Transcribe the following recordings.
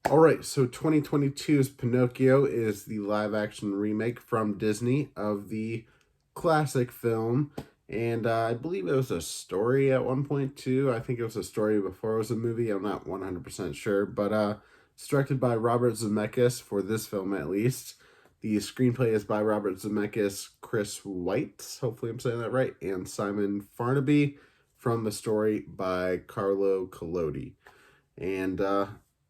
All right, so 2022's Pinocchio is the live action remake from Disney of the classic film. And I believe it was a story at one point, too. I think it was a story before it was a movie. I'm not 100% sure. But it's directed by Robert Zemeckis for this film, at least. The screenplay is by Robert Zemeckis, Chris White, hopefully I'm saying that right, and Simon Farnaby, from the story by Carlo Collodi. And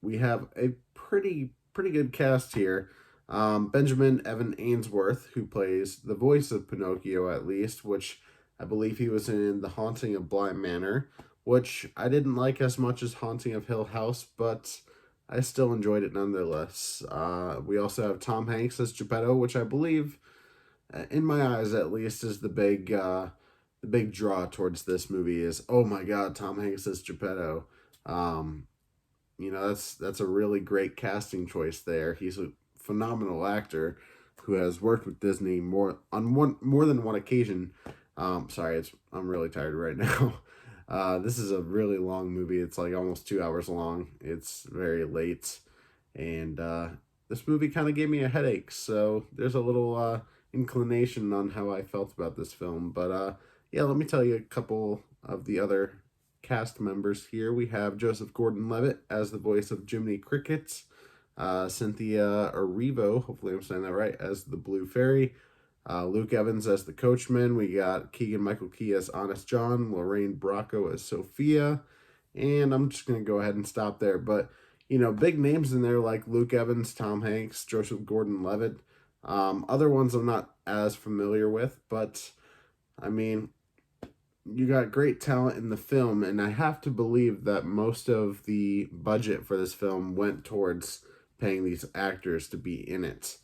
we have a pretty good cast here. Benjamin Evan Ainsworth, who plays the voice of Pinocchio, at least, which I believe he was in The Haunting of Bly Manor, which I didn't like as much as Haunting of Hill House, but I still enjoyed it nonetheless. We also have Tom Hanks as Geppetto, which I believe, in my eyes at least, is the big draw towards this movie. Is, oh my God, Tom Hanks as Geppetto. Um, that's a really great casting choice there. He's a phenomenal actor who has worked with Disney more than one occasion. Sorry, I'm really tired right now. This is a really long movie. It's like almost 2 hours long. It's very late, and this movie kind of gave me a headache. So there's a little inclination on how I felt about this film. But yeah, let me tell you a couple of the other cast members here. We have Joseph Gordon-Levitt as the voice of Jiminy Cricket, Cynthia Erivo, hopefully I'm saying that right, as the Blue Fairy, Luke Evans as the Coachman. We got Keegan-Michael Key as Honest John, Lorraine Bracco as Sophia, and I'm just going to go ahead and stop there. But, big names in there like Luke Evans, Tom Hanks, Joseph Gordon-Levitt. Other ones I'm not as familiar with, but, I mean, you got great talent in the film, and I have to believe that most of the budget for this film went towards paying these actors to be in it.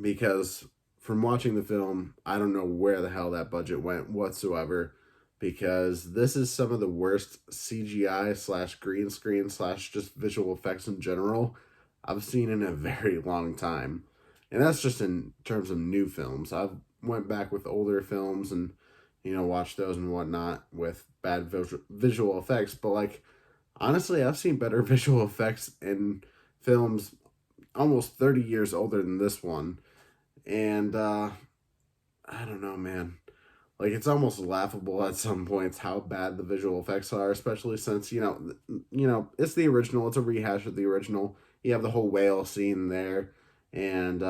Because from watching the film, I don't know where the hell that budget went whatsoever, because this is some of the worst CGI slash green screen slash just visual effects in general I've seen in a very long time. And that's just in terms of new films. I've went back with older films and watch those and whatnot with bad visual effects. But, like, honestly, I've seen better visual effects in films almost 30 years older than this one. And I don't know, man. Like, it's almost laughable at some points how bad the visual effects are, especially since, it's the original. It's a rehash of the original. You have the whole whale scene there. And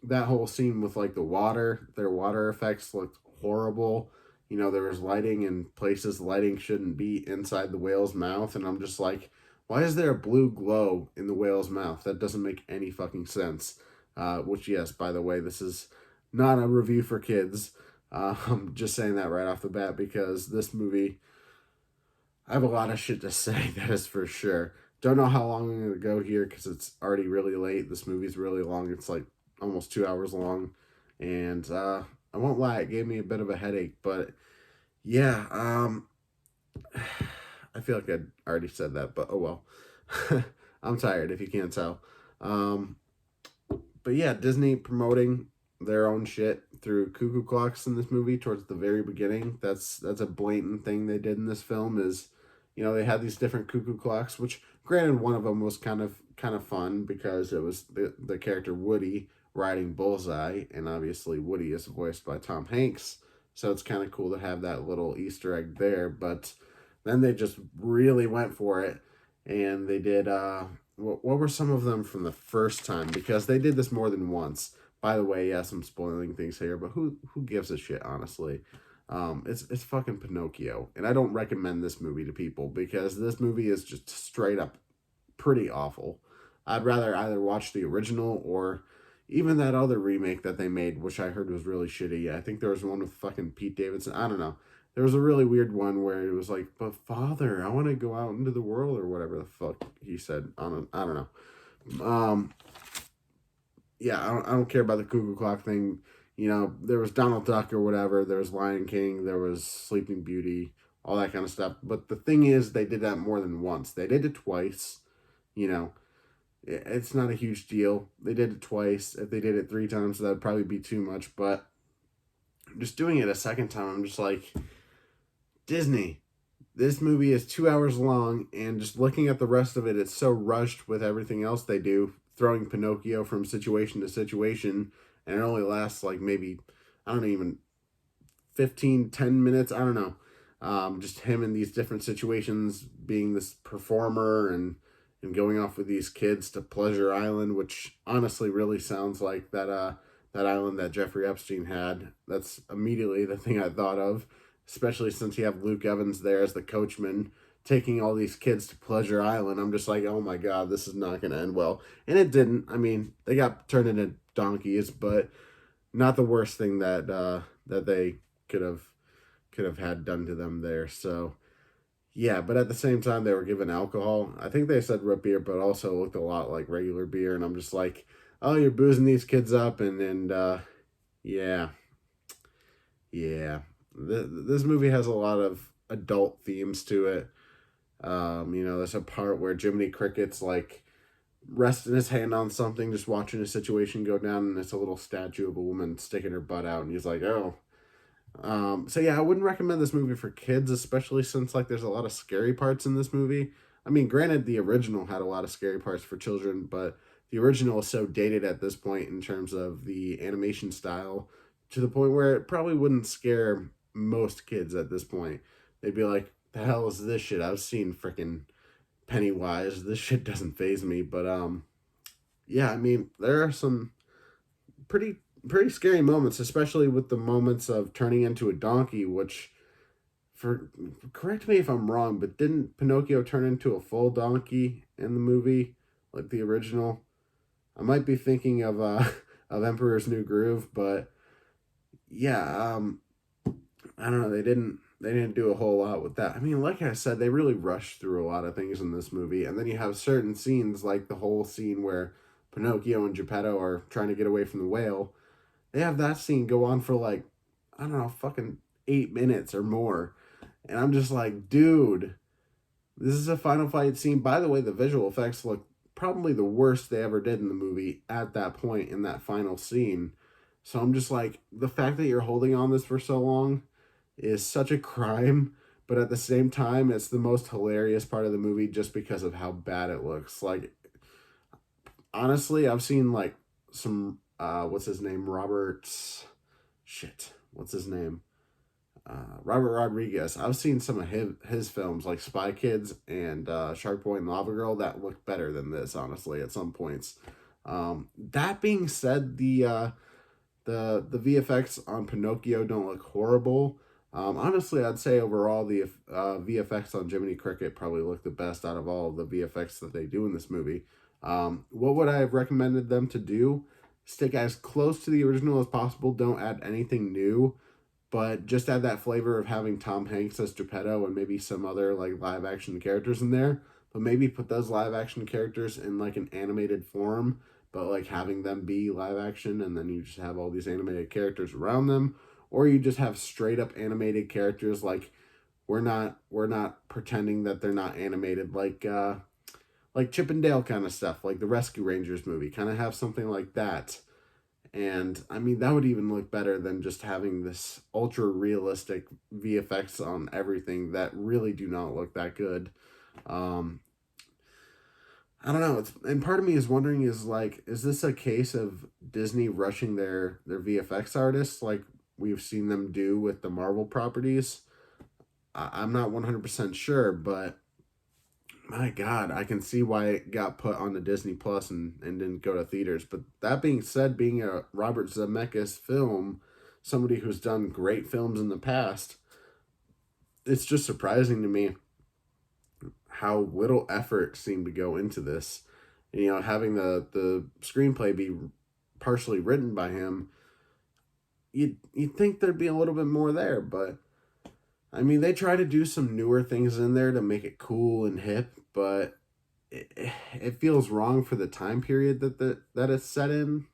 that whole scene with, like, their water effects looked horrible. There was lighting in places lighting shouldn't be inside the whale's mouth, and I'm just like, why is there a blue glow in the whale's mouth? That doesn't make any fucking sense. Which, yes, by the way, this is not a review for kids. I'm just saying that right off the bat because this movie, I have a lot of shit to say, that is for sure. Don't know how long I'm going to go here because it's already really late. This movie's really long. It's like almost 2 hours long. And I won't lie, it gave me a bit of a headache. But yeah, I feel like I already said that, but oh well. I'm tired if you can't tell. But yeah, Disney promoting their own shit through cuckoo clocks in this movie towards the very beginning. That's a blatant thing they did in this film. Is they had these different cuckoo clocks, which granted one of them was kind of fun because it was the character Woody riding Bullseye, and obviously Woody is voiced by Tom Hanks, so it's kind of cool to have that little Easter egg there. But then they just really went for it, and they did what were some of them from the first time, because they did this more than once. By the way, yes, I'm spoiling things here, but who gives a shit, honestly? It's fucking Pinocchio, and I don't recommend this movie to people because this movie is just straight up pretty awful. I'd rather either watch the original or even that other remake that they made, which I heard was really shitty. I think there was one with fucking Pete Davidson. I don't know. There was a really weird one where it was like, "But father, I want to go out into the world," or whatever the fuck he said. I don't know. Yeah, I don't care about the cuckoo clock thing. There was Donald Duck or whatever. There was Lion King. There was Sleeping Beauty. All that kind of stuff. But the thing is, they did that more than once. They did it twice. It's not a huge deal. They did it twice. If they did it 3 times, that'd probably be too much. But just doing it a second time, I'm just like, Disney, this movie is 2 hours long, and just looking at the rest of it, it's so rushed with everything else they do, throwing Pinocchio from situation to situation, and it only lasts like maybe, I don't know, even 15, 10 minutes. I don't know. Just him in these different situations, being this performer and going off with these kids to Pleasure Island, which honestly really sounds like that island that Jeffrey Epstein had. That's immediately the thing I thought of, especially since you have Luke Evans there as the coachman taking all these kids to Pleasure Island. I'm just like, oh my god, this is not going to end well. And it didn't. I mean, they got turned into donkeys, but not the worst thing that they could have had done to them there. So yeah, but at the same time they were given alcohol. I think they said root beer, but also looked a lot like regular beer. And I'm just like, oh, you're boozing these kids up, and yeah, yeah. This movie has a lot of adult themes to it. There's a part where Jiminy Cricket's like resting his hand on something, just watching a situation go down, and it's a little statue of a woman sticking her butt out, and he's like, oh. So yeah, I wouldn't recommend this movie for kids, especially since like there's a lot of scary parts in this movie. I mean, granted, the original had a lot of scary parts for children, but the original is so dated at this point in terms of the animation style, to the point where it probably wouldn't scare most kids at this point. They'd be like, "The hell is this shit? I've seen freaking Pennywise. This shit doesn't faze me." But yeah, I mean, there are some pretty scary moments, especially with the moments of turning into a donkey, which, for correct me if I'm wrong, but didn't Pinocchio turn into a full donkey in the movie, like the original? I might be thinking of of Emperor's New Groove, but yeah, I don't know. They didn't do a whole lot with that. I mean, like I said, they really rushed through a lot of things in this movie, and then you have certain scenes like the whole scene where Pinocchio and Geppetto are trying to get away from the whale. They have that scene go on for like, I don't know, fucking 8 minutes or more. And I'm just like, dude, this is a final fight scene. By the way, the visual effects look probably the worst they ever did in the movie at that point in that final scene. So I'm just like, the fact that you're holding on this for so long is such a crime. But at the same time, it's the most hilarious part of the movie just because of how bad it looks. Like, honestly, I've seen like some what's his name? What's his name? Robert Rodriguez. I've seen some of his films like Spy Kids and Shark Boy and Lava Girl that look better than this, honestly, at some points. That being said, the VFX on Pinocchio don't look horrible. Honestly, I'd say overall the VFX on Jiminy Cricket probably look the best out of all of the VFX that they do in this movie. What would I have recommended them to do? Stick as close to the original as possible. Don't add anything new, but just add that flavor of having Tom Hanks as Geppetto and maybe some other like live action characters in there. But maybe put those live action characters in like an animated form, but like having them be live action, and then you just have all these animated characters around them, or you just have straight up animated characters. Like we're not pretending that they're not animated, like Chip and Dale kind of stuff, like the Rescue Rangers movie. Kind of have something like that. And I mean, that would even look better than just having this ultra realistic VFX on everything that really do not look that good. Um, I don't know. And part of me is wondering, is like, is this a case of Disney rushing their VFX artists like we've seen them do with the Marvel properties? I'm not 100% sure, but my God, I can see why it got put on the Disney Plus and didn't go to theaters. But that being said, being a Robert Zemeckis film, somebody who's done great films in the past, it's just surprising to me how little effort seemed to go into this. Having the screenplay be partially written by him, you'd think there'd be a little bit more there, but I mean, they try to do some newer things in there to make it cool and hip, but it feels wrong for the time period that it's set in.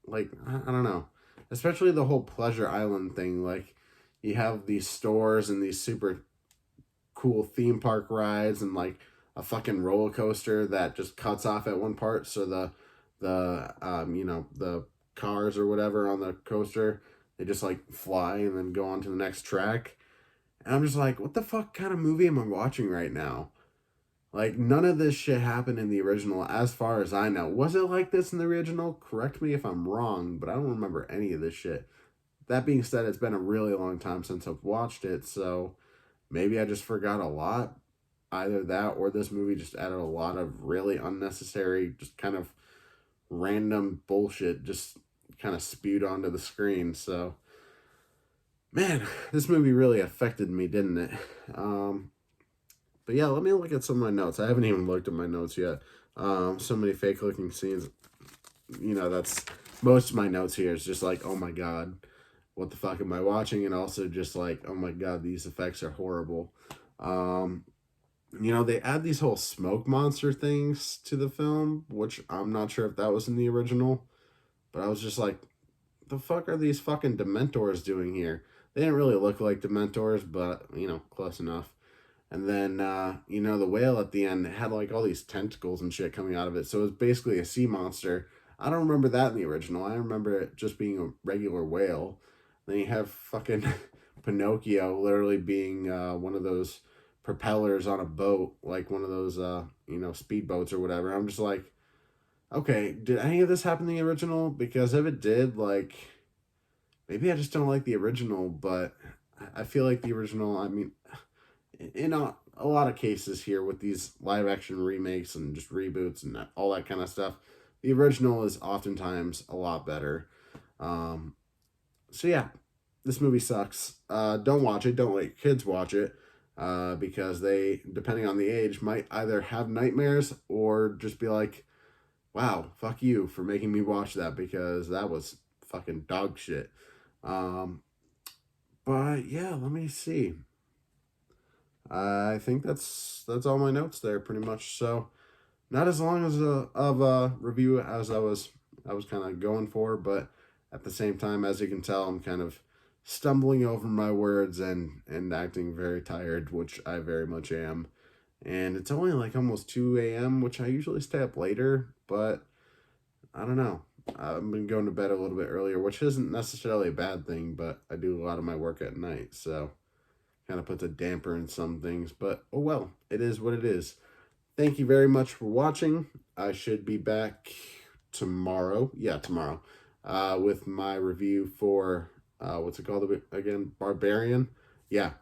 Like, I don't know. Especially the whole Pleasure Island thing. Like, you have these stores and these super cool theme park rides and, like, a fucking roller coaster that just cuts off at one part, so the cars or whatever on the coaster, they just, like, fly and then go on to the next track. And I'm just like, what the fuck kind of movie am I watching right now? Like, none of this shit happened in the original, as far as I know. Was it like this in the original? Correct me if I'm wrong, but I don't remember any of this shit. That being said, it's been a really long time since I've watched it, so maybe I just forgot a lot. Either that or this movie just added a lot of really unnecessary, just kind of random bullshit just kind of spewed onto the screen. So, man, this movie really affected me, didn't it? Um, but yeah, let me look at some of my notes. I haven't even looked at my notes yet. So many fake looking scenes. That's most of my notes here is just like, oh my god, what the fuck am I watching? And also just like, oh my god, these effects are horrible. Um, they add these whole smoke monster things to the film, which I'm not sure if that was in the original, but I was just like, the fuck are these fucking Dementors doing here? They didn't really look like Dementors, but, close enough. And then, the whale at the end had like all these tentacles and shit coming out of it. So it was basically a sea monster. I don't remember that in the original. I remember it just being a regular whale. Then you have fucking Pinocchio literally being one of those propellers on a boat, like one of those, speedboats or whatever. I'm just like, okay, did any of this happen in the original? Because if it did, like, maybe I just don't like the original, but I feel like the original, I mean, in a lot of cases here with these live action remakes and just reboots and all that kind of stuff, the original is oftentimes a lot better. Um, so yeah, this movie sucks. Don't watch it. Don't let your kids watch it. Because they, depending on the age, might either have nightmares or just be like, wow, fuck you for making me watch that because that was fucking dog shit. Um, but yeah, let me see. I think that's all my notes there, pretty much. So not as long as a review as I was kind of going for, but at the same time, as you can tell, I'm kind of stumbling over my words and acting very tired, which I very much am. And it's only like almost 2 a.m., which I usually stay up later, but I don't know. I've been going to bed a little bit earlier, which isn't necessarily a bad thing, but I do a lot of my work at night, so kind of puts a damper in some things. But oh well, it is what it is. Thank you very much for watching. I should be back tomorrow. Yeah, tomorrow. With my review for, what's it called again? Barbarian. Yeah.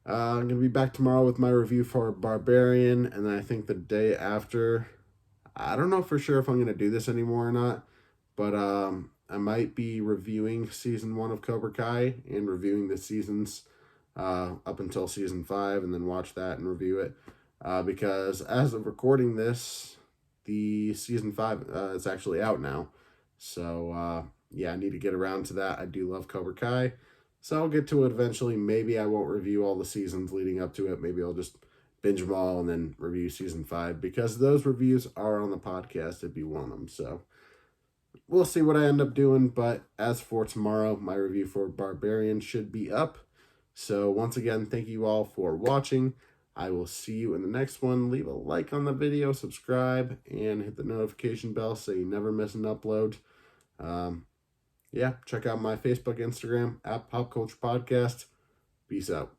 I'm going to be back tomorrow with my review for Barbarian. And then I think the day after, I don't know for sure if I'm going to do this anymore or not. But I might be reviewing season 1 of Cobra Kai and reviewing the seasons up until season 5 and then watch that and review it. Because as of recording this, the season 5 is actually out now. So, yeah, I need to get around to that. I do love Cobra Kai. So I'll get to it eventually. Maybe I won't review all the seasons leading up to it. Maybe I'll just binge them all and then review season 5. Because those reviews are on the podcast if you want them. So we'll see what I end up doing. But as for tomorrow, my review for Barbarian should be up. So once again, thank you all for watching. I will see you in the next one. Leave a like on the video, subscribe, and hit the notification bell so you never miss an upload. Yeah, check out my Facebook, Instagram, at Pop Culture Podcast. Peace out.